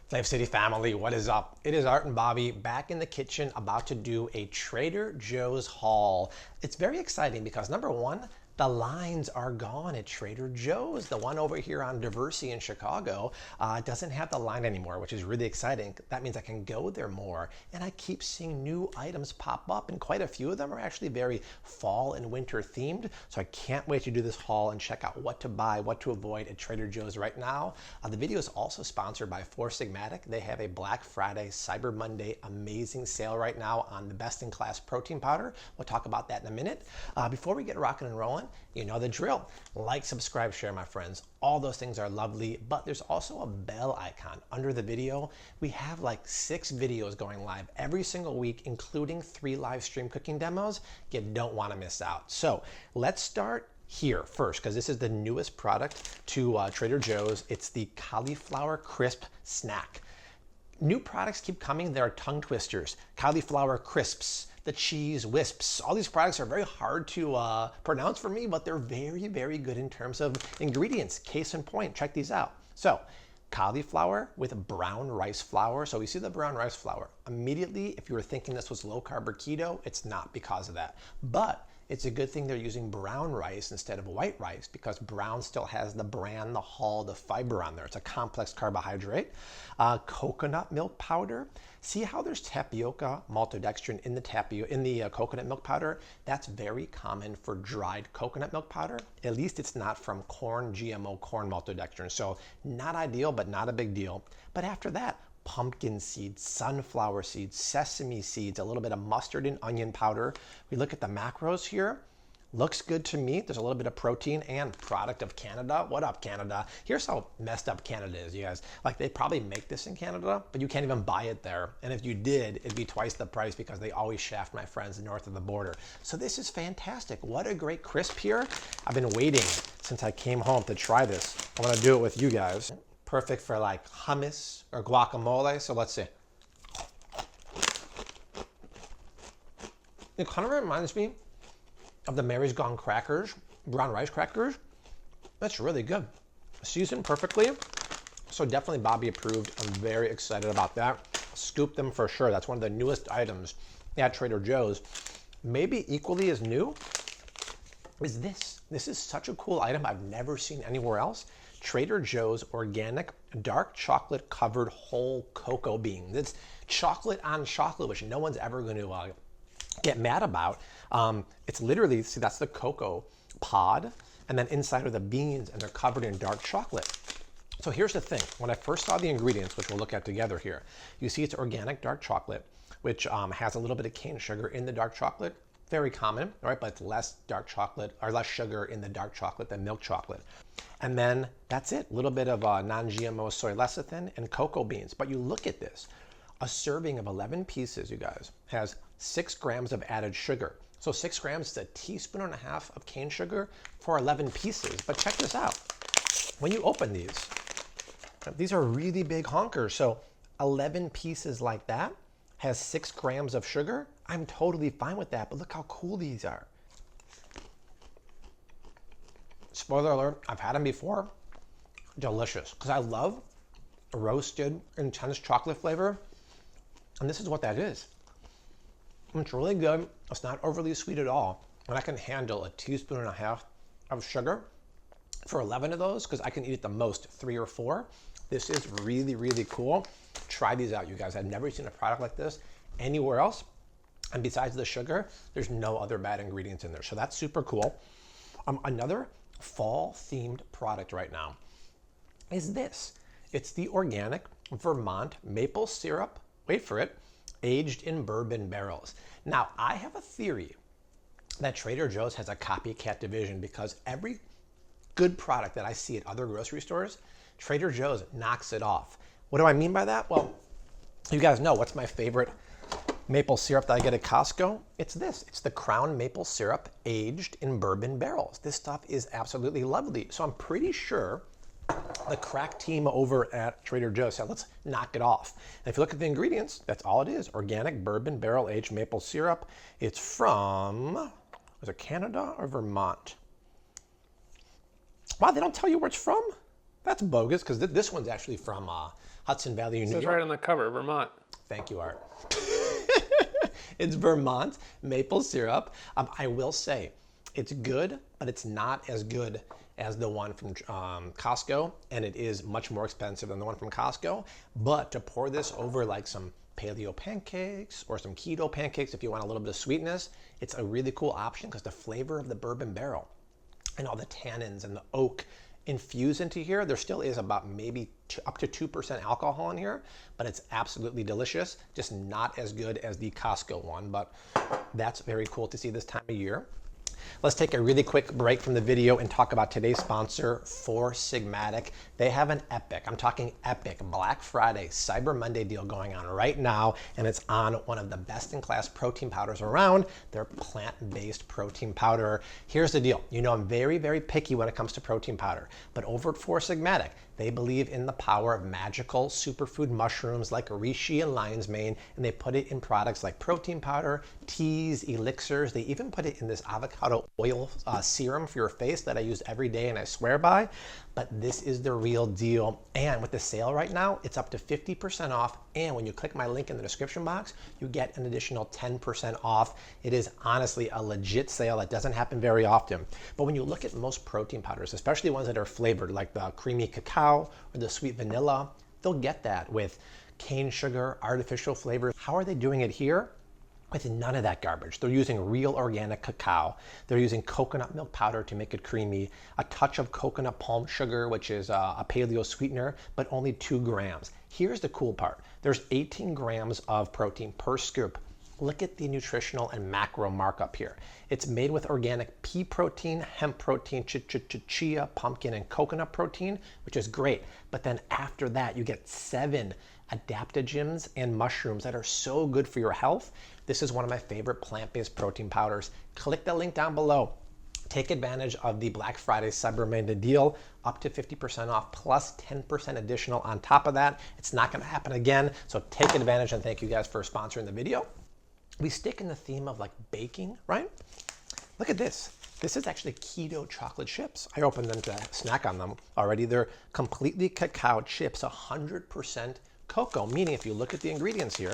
Flav City family, what is up? It is Art and Bobby back in the kitchen about to do a Trader Joe's haul. It's very exciting because number one, the lines are gone at Trader Joe's. The one over here on Diversey in Chicago doesn't have the line anymore, which is really exciting. That means I can go there more. And I keep seeing new items pop up, and quite a few of them are actually very fall and winter themed. So I can't wait to do this haul and check out what to buy, what to avoid at Trader Joe's right now. The video is also sponsored by Sigmatic. They have a Black Friday, Cyber Monday amazing sale right now on the best-in-class protein powder. We'll talk about that in a minute. Before we get rocking and rolling, you know the drill. Like, subscribe, share, my friends. All those things are lovely, but there's also a bell icon under the video. We have like 6 videos going live every single week, including 3 live stream cooking demos. You don't want to miss out. So let's start here first, because this is the newest product to Trader Joe's. It's the cauliflower crisp snack. New products keep coming. There are tongue twisters, cauliflower crisps, the cheese wisps. All these products are very hard to pronounce for me, but they're very, very good in terms of ingredients. Case in point, check these out. So, cauliflower with brown rice flour. So we see the brown rice flour. Immediately, if you were thinking this was low carb or keto, it's not because of that. But it's a good thing they're using brown rice instead of white rice, because brown still has the bran, the hull, the fiber on there. It's a complex carbohydrate. Coconut milk powder. See how there's tapioca maltodextrin in the coconut milk powder? That's very common for dried coconut milk powder. At least it's not from corn, GMO corn maltodextrin. So not ideal, but not a big deal. But after that, pumpkin seeds, sunflower seeds, sesame seeds, a little bit of mustard and onion powder. We look at the macros here. Looks good to me. There's a little bit of protein and product of Canada. What up, Canada? Here's how messed up Canada is, you guys. Like, they probably make this in Canada, but you can't even buy it there. And if you did, it'd be twice the price because they always shaft my friends north of the border. So this is fantastic. What a great crisp here. I've been waiting since I came home to try this. I want to do it with you guys. Perfect for like hummus or guacamole. So let's see. It kind of reminds me of the Mary's Gone crackers, brown rice crackers. That's really good. Seasoned perfectly. So definitely Bobby approved. I'm very excited about that. Scoop them for sure. That's one of the newest items at Trader Joe's. Maybe equally as new is this. This is such a cool item I've never seen anywhere else. Trader Joe's organic dark chocolate covered whole cocoa beans. It's chocolate on chocolate, which no one's ever going to get mad about. It's literally, see, that's the cocoa pod, and then inside are the beans, and they're covered in dark chocolate. So here's the thing. When I first saw the ingredients, which we'll look at together here, you see it's organic dark chocolate, which has a little bit of cane sugar in the dark chocolate. Very common, right? But it's less dark chocolate, or less sugar in the dark chocolate than milk chocolate. And then that's it. A little bit of non-GMO soy lecithin and cocoa beans. But you look at this. A serving of 11 pieces, you guys, has 6 grams of added sugar. So 6 grams is a teaspoon and a half of cane sugar for 11 pieces. But check this out. When you open these are really big honkers. So 11 pieces like that has 6 grams of sugar. I'm totally fine with that, but look how cool these are. Spoiler alert, I've had them before. Delicious, because I love roasted, intense chocolate flavor. And this is what that is. It's really good. It's not overly sweet at all. And I can handle a teaspoon and a half of sugar for 11 of those, because I can eat at the most 3 or 4. This is really, really cool. Try these out, you guys. I've never seen a product like this anywhere else. And besides the sugar, there's no other bad ingredients in there. So that's super cool. Another fall-themed product right now is this. It's the organic Vermont maple syrup, wait for it, aged in bourbon barrels. Now, I have a theory that Trader Joe's has a copycat division, because every good product that I see at other grocery stores, Trader Joe's knocks it off. What do I mean by that? Well, you guys know what's my favorite maple syrup that I get at Costco? It's this. It's the Crown maple syrup aged in bourbon barrels. This stuff is absolutely lovely. So I'm pretty sure the crack team over at Trader Joe's said, let's knock it off. And if you look at the ingredients, that's all it is. Organic bourbon barrel aged maple syrup. It's from, was it Canada or Vermont? Wow, they don't tell you where it's from? That's bogus, because this one's actually from Hudson Valley, New It says York. right on the cover, Vermont. Thank you, Art. It's Vermont maple syrup. I will say it's good, but it's not as good as the one from Costco, and it is much more expensive than the one from Costco. But to pour this over like some paleo pancakes or some keto pancakes, if you want a little bit of sweetness, it's a really cool option because the flavor of the bourbon barrel and all the tannins and the oak infused into here, there still is about maybe up to 2% alcohol in here, but it's absolutely delicious. Just not as good as the Costco one, but that's very cool to see this time of year. Let's take a really quick break from the video and talk about today's sponsor, Sigmatic. They have an epic, I'm talking epic, Black Friday, Cyber Monday deal going on right now, and it's on one of the best-in-class protein powders around, their plant-based protein powder. Here's the deal. You know I'm very, very picky when it comes to protein powder, but over at Sigmatic, they believe in the power of magical superfood mushrooms like reishi and lion's mane, and they put it in products like protein powder, teas, elixirs. They even put it in this avocado oil serum for your face that I use every day and I swear by. But this is the real deal. And with the sale right now, it's up to 50% off. And when you click my link in the description box, you get an additional 10% off. It is honestly a legit sale that doesn't happen very often. But when you look at most protein powders, especially ones that are flavored like the creamy cacao or the sweet vanilla, they'll get that with cane sugar, artificial flavors. How are they doing it here? With none of that garbage. They're using real organic cacao. They're using coconut milk powder to make it creamy, a touch of coconut palm sugar, which is a paleo sweetener, but only 2 grams. Here's the cool part. There's 18 grams of protein per scoop. Look at the nutritional and macro markup here. It's made with organic pea protein, hemp protein, chia, pumpkin, and coconut protein, which is great. But then after that, you get 7 adaptogens and mushrooms that are so good for your health. This is one of my favorite plant-based protein powders. Click the link down below. Take advantage of the Black Friday Cyber Monday deal, up to 50% off plus 10% additional on top of that. It's not going to happen again, so take advantage, and thank you guys for sponsoring the video. We stick in the theme of like baking, right? Look at this. This is actually keto chocolate chips. I opened them to snack on them already. They're completely cacao chips, 100% cocoa, meaning if you look at the ingredients here,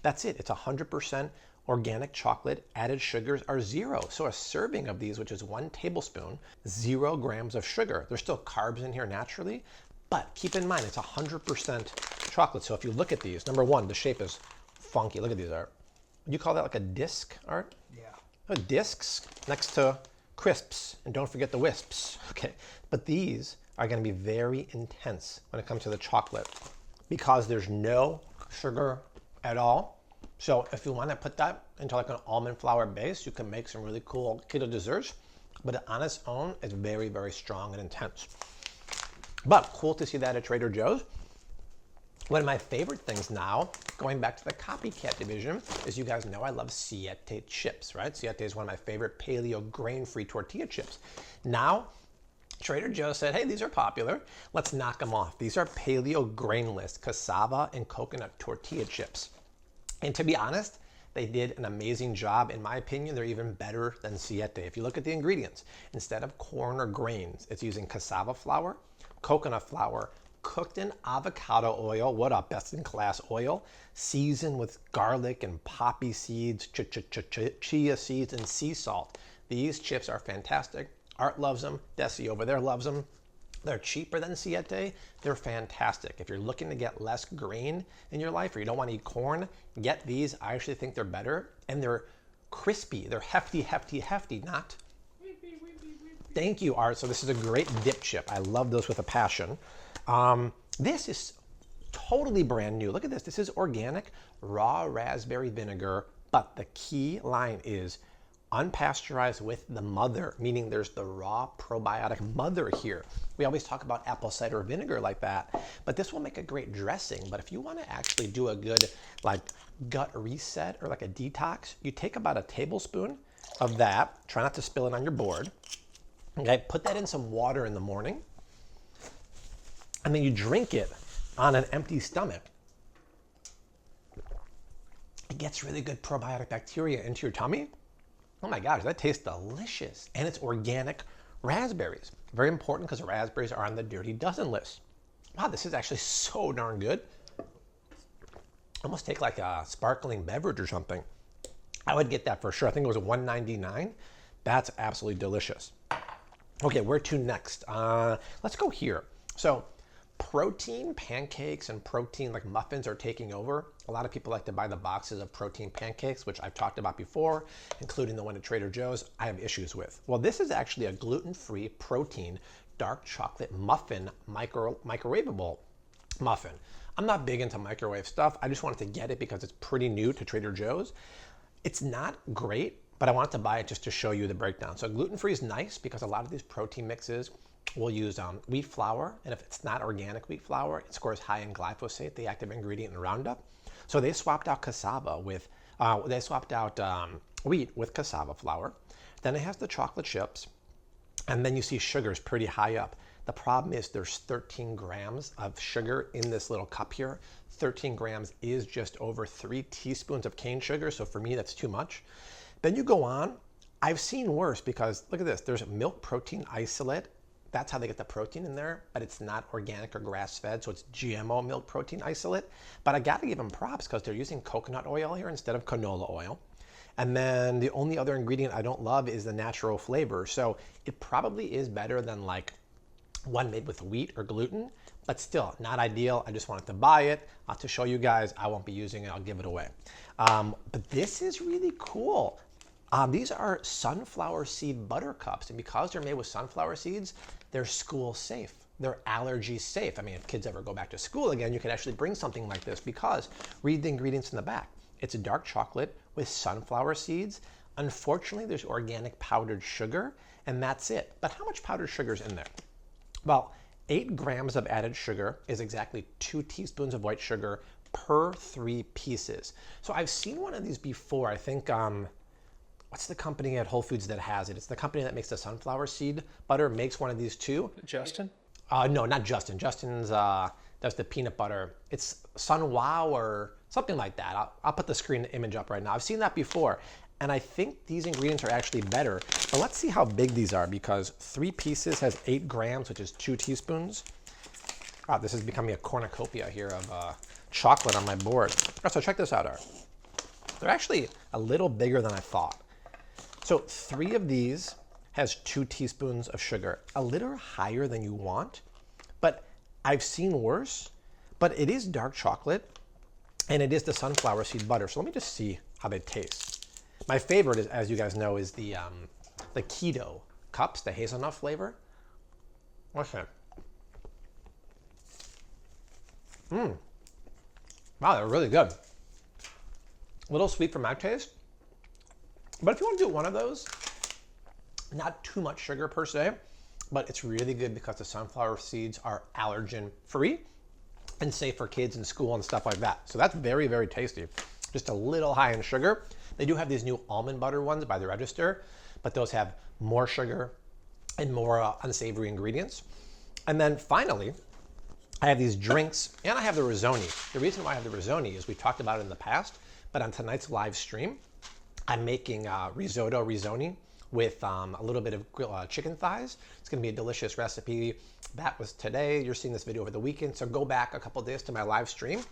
that's it. It's 100% organic chocolate. Added sugars are 0. So a serving of these, which is 1 tablespoon, 0 grams of sugar. There's still carbs in here naturally, but keep in mind it's 100% chocolate. So if you look at these, number one, the shape is funky. Look at these, Art. Would you call that like a disc, Art? Yeah. Discs next to crisps, and don't forget the wisps. Okay, but these are going to be very intense when it comes to the chocolate because there's no sugar at all. So if you want to put that into like an almond flour base, you can make some really cool keto desserts, but on its own, it's very, very strong and intense. But cool to see that at Trader Joe's. One of my favorite things now, going back to the copycat division, is you guys know I love Siete chips, right? Siete is one of my favorite paleo grain-free tortilla chips. Now, Trader Joe's said, hey, these are popular. Let's knock them off. These are paleo grainless cassava and coconut tortilla chips. And to be honest, they did an amazing job. In my opinion, they're even better than Siete. If you look at the ingredients, instead of corn or grains, it's using cassava flour, coconut flour, cooked in avocado oil, what a best-in-class oil, seasoned with garlic and poppy seeds, chia seeds, and sea salt. These chips are fantastic. Art loves them. Desi over there loves them. They're cheaper than Siete. They're fantastic. If you're looking to get less grain in your life or you don't want to eat corn, get these. I actually think they're better, and they're crispy. They're hefty, not... Thank you, Art. So this is a great dip chip. I love those with a passion. This is totally brand new. Look at this. This is organic raw raspberry vinegar, but the key line is unpasteurized with the mother, meaning there's the raw probiotic mother here. We always talk about apple cider vinegar like that, but this will make a great dressing. But if you want to actually do a good like gut reset or like a detox, you take about a tablespoon of that. Try not to spill it on your board. Okay, put that in some water in the morning, and then you drink it on an empty stomach. It gets really good probiotic bacteria into your tummy. Oh my gosh, that tastes delicious. And it's organic raspberries. Very important because raspberries are on the Dirty Dozen list. Wow, this is actually so darn good. Almost take like a sparkling beverage or something. I would get that for sure. I think it was $1.99. That's absolutely delicious. Okay, where to next? Let's go here. So protein pancakes and protein like muffins are taking over. A lot of people like to buy the boxes of protein pancakes, which I've talked about before, including the one at Trader Joe's. I have issues with. Well, this is actually a gluten-free protein dark chocolate muffin, microwavable muffin. I'm not big into microwave stuff. I just wanted to get it because it's pretty new to Trader Joe's. It's not great, but I wanted to buy it just to show you the breakdown. So gluten-free is nice because a lot of these protein mixes will use wheat flour, and if it's not organic wheat flour, it scores high in glyphosate, the active ingredient in Roundup. So they swapped out cassava with, wheat with cassava flour. Then it has the chocolate chips, and then you see sugar is pretty high up. The problem is there's 13 grams of sugar in this little cup here. 13 grams is just over 3 teaspoons of cane sugar, so for me that's too much. Then you go on. I've seen worse because look at this. There's milk protein isolate. That's how they get the protein in there, but it's not organic or grass-fed, so it's GMO milk protein isolate. But I gotta give them props because they're using coconut oil here instead of canola oil. And then the only other ingredient I don't love is the natural flavor. So it probably is better than like one made with wheat or gluten, but still not ideal. I just wanted to buy it to show you guys. I won't be using it. I'll give it away. But this is really cool. These are sunflower seed butter cups, and because they're made with sunflower seeds, they're school safe. They're allergy safe. I mean, if kids ever go back to school again, you could actually bring something like this because read the ingredients in the back. It's a dark chocolate with sunflower seeds. Unfortunately, there's organic powdered sugar, and that's it. But how much powdered sugar is in there? Well, 8 grams of added sugar is exactly 2 teaspoons of white sugar per 3 pieces. So I've seen one of these before. I think, what's the company at Whole Foods that has it? It's the company that makes the sunflower seed butter, makes one of these too. Justin? No, not Justin. Justin's, that's the peanut butter. It's Sunwow or something like that. I'll put the screen image up right now. I've seen that before. And I think these ingredients are actually better. But let's see how big these are because 3 pieces has 8 grams, which is 2 teaspoons. Wow, this is becoming a cornucopia here of chocolate on my board. So check this out, Art. They're actually a little bigger than I thought. So 3 of these has 2 teaspoons of sugar, a little higher than you want, but I've seen worse. But it is dark chocolate, and it is the sunflower seed butter. So let me just see how they taste. My favorite, is, as you guys know, is the Keto cups, the hazelnut flavor. Okay. Wow, they're really good. A little sweet for my taste. But if you want to do one of those, not too much sugar per se, but it's really good because the sunflower seeds are allergen free and safe for kids in school and stuff like that. So that's very, very tasty. Just a little high in sugar. They do have these new almond butter ones by the register, but those have more sugar and more unsavory ingredients. And then finally, I have these drinks and I have the risotto. The reason why I have the risotto is we talked about it in the past, but on tonight's live stream, I'm making risotto with a little bit of chicken thighs. It's gonna be a delicious recipe. That was today. You're seeing this video over the weekend, so go back a couple days to my live stream.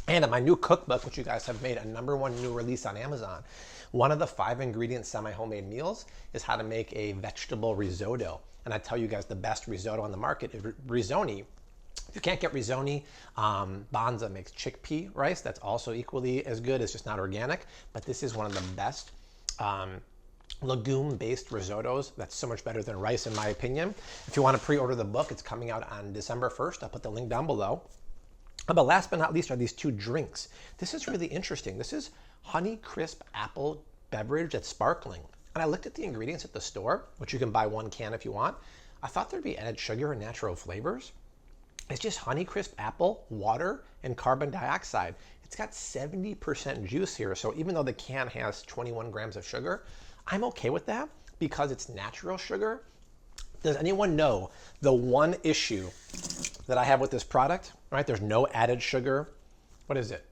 And my new cookbook, which you guys have made a #1 new release on Amazon. One of the 5 ingredient semi-homemade meals is how to make a vegetable risotto. And I tell you guys the best risotto on the market is risotto. If you can't get risotto, Banza makes chickpea rice. That's also equally as good. It's just not organic. But this is one of the best legume-based risottos. That's so much better than rice in my opinion. If you want to pre-order the book, it's coming out on December 1st. I'll put the link down below. But last but not least are these 2 drinks. This is really interesting. This is Honey Crisp Apple Beverage that's sparkling. And I looked at the ingredients at the store, which you can buy 1 can if you want. I thought there'd be added sugar and natural flavors. It's just Honey Crisp Apple, water, and carbon dioxide. It's got 70% juice here. So even though the can has 21 grams of sugar, I'm okay with that because it's natural sugar. Does anyone know the one issue that I have with this product? Right, there's no added sugar. What is it?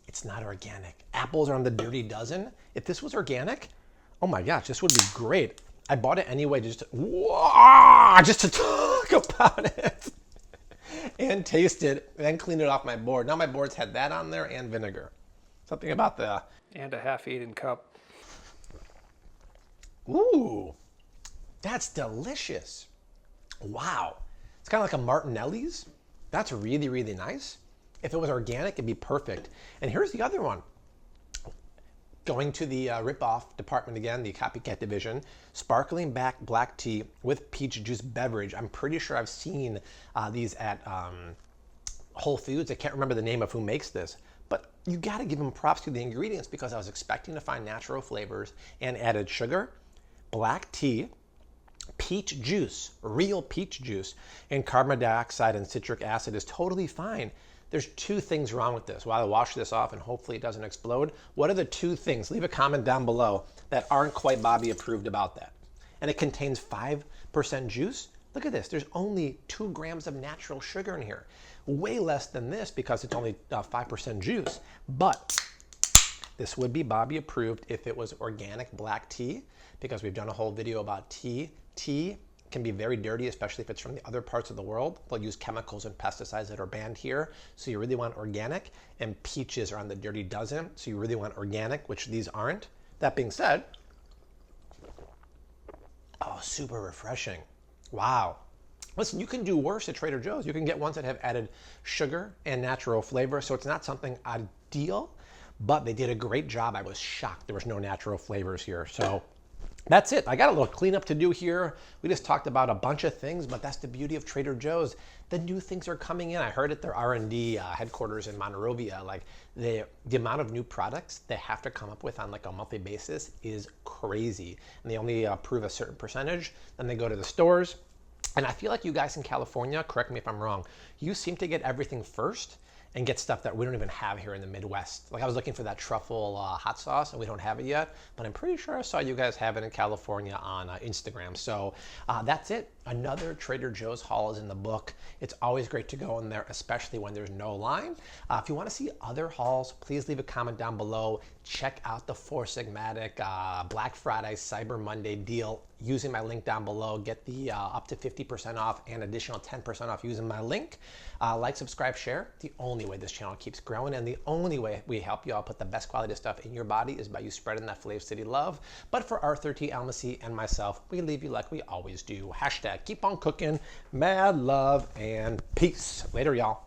It's not organic. Apples are on the dirty dozen. If this was organic, oh my gosh, this would be great. I bought it anyway just to talk about it. and taste it, and clean it off my board. Now my board's had that on there and vinegar. Something about the... And a half-eaten cup. Ooh, that's delicious. Wow. It's kind of like a Martinelli's. That's really, really nice. If it was organic, it'd be perfect. And here's the other one. Going to the rip-off department again, the copycat division, sparkling black tea with peach juice beverage. I'm pretty sure I've seen these at Whole Foods. I can't remember the name of who makes this, but you got to give them props to the ingredients because I was expecting to find natural flavors and added sugar, black tea, peach juice, real peach juice, and carbon dioxide and citric acid is totally fine. There's two things wrong with this. While I wash this off and hopefully it doesn't explode, what are the two things? Leave a comment down below that aren't quite Bobby approved about that. And it contains 5% juice. Look at this. There's only 2 grams of natural sugar in here. Way less than this because it's only 5% juice. But this would be Bobby approved if it was organic black tea, because we've done a whole video about tea. Tea can be very dirty, especially if it's from the other parts of the world. They'll use chemicals and pesticides that are banned here. So you really want organic, and peaches are on the dirty dozen. So you really want organic, which these aren't. That being said, oh, super refreshing. Wow. Listen, you can do worse at Trader Joe's. You can get ones that have added sugar and natural flavor. So it's not something ideal, but they did a great job. I was shocked there was no natural flavors here. So that's it. I got a little cleanup to do here. We just talked about a bunch of things, but that's the beauty of Trader Joe's. The new things are coming in. I heard at their R&D headquarters in Monrovia, like the amount of new products they have to come up with on like a monthly basis is crazy. And they only approve a certain percentage. Then they go to the stores. And I feel like you guys in California, correct me if I'm wrong, you seem to get everything first and get stuff that we don't even have here in the Midwest. Like I was looking for that truffle hot sauce and we don't have it yet, but I'm pretty sure I saw you guys have it in California on Instagram. So that's it. Another Trader Joe's haul is in the book. It's always great to go in there, especially when there's no line. If you want to see other hauls, please leave a comment down below. Check out the 4 Sigmatic Black Friday Cyber Monday deal using my link down below. Get the up to 50% off and additional 10% off using my link. Like, subscribe, share. The only way this channel keeps growing and the only way we help you all put the best quality stuff in your body is by you spreading that Flav City love. But for Arthur T. Almacy and myself, we leave you like we always do. Hashtag keep on cooking, mad love, and peace. Later, y'all.